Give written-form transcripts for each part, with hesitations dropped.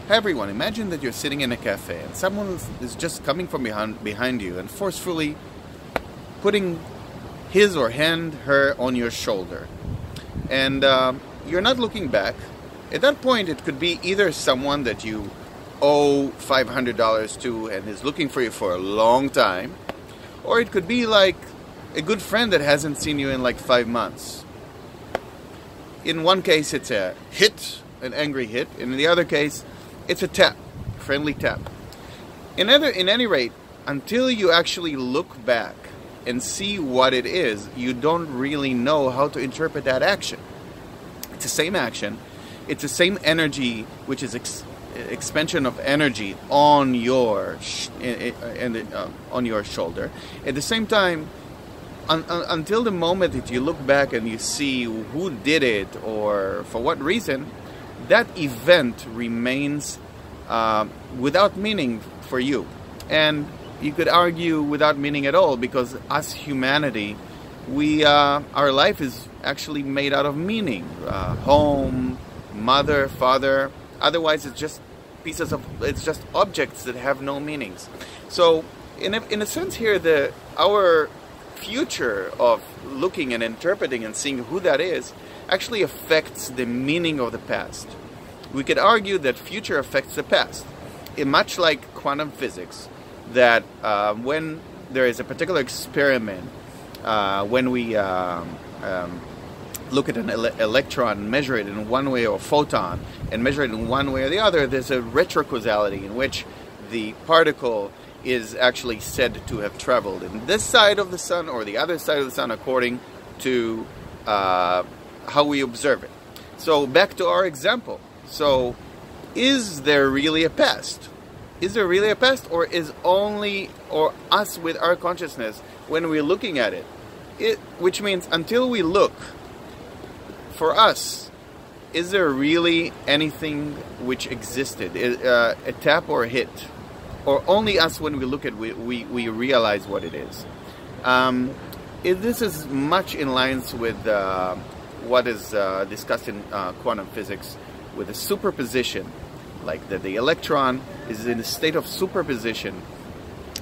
Everyone, imagine that you're sitting in a cafe and someone is just coming from behind you and forcefully putting his or her on your shoulder. And you're not looking back. At that point, it could be either someone that you owe $500 to and is looking for you for a long time, or it could be like a good friend that hasn't seen you in like 5 months. In one case, it's a hit, an angry hit. In the other case, it's a tap, a friendly tap. In any rate, until you actually look back and see what it is, you don't really know how to interpret that action. It's the same action. It's the same energy, which is expansion of energy on your on your shoulder. At the same time, until the moment that you look back and you see who did it or for what reason, that event remains without meaning for you. And you could argue without meaning at all, because us humanity, our life is actually made out of meaning. Home, mother, father. Otherwise, it's just it's just objects that have no meanings. So, in a sense here, our future of looking and interpreting and seeing who that is actually affects the meaning of the past. We could argue that future affects the past, much like quantum physics, that when there is a particular experiment, when we look at an electron, measure it in one way, or a photon, and measure it in one way or the other, there's a retrocausality in which the particle is actually said to have traveled in this side of the sun or the other side of the sun according to how we observe it. So back to our example. So is there really a past? Is there really a past, or is only us with our consciousness when we're looking at it? Which means until we look, for us, is there really anything which existed? A tap or a hit? Or only us when we look at it, we realize what it is? This is much in lines with what is discussed in quantum physics with the superposition, like that the electron is in a state of superposition,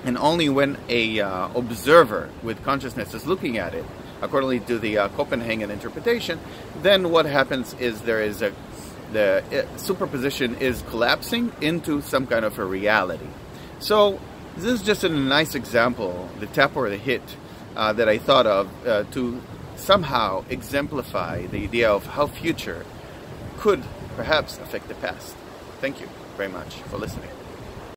and only when a observer with consciousness is looking at it, according to the Copenhagen interpretation, then what happens is the superposition is collapsing into some kind of a reality. So this is just a nice example, the tap or the hit, that I thought of to somehow exemplify the idea of how future could perhaps affect the past. Thank you very much for listening.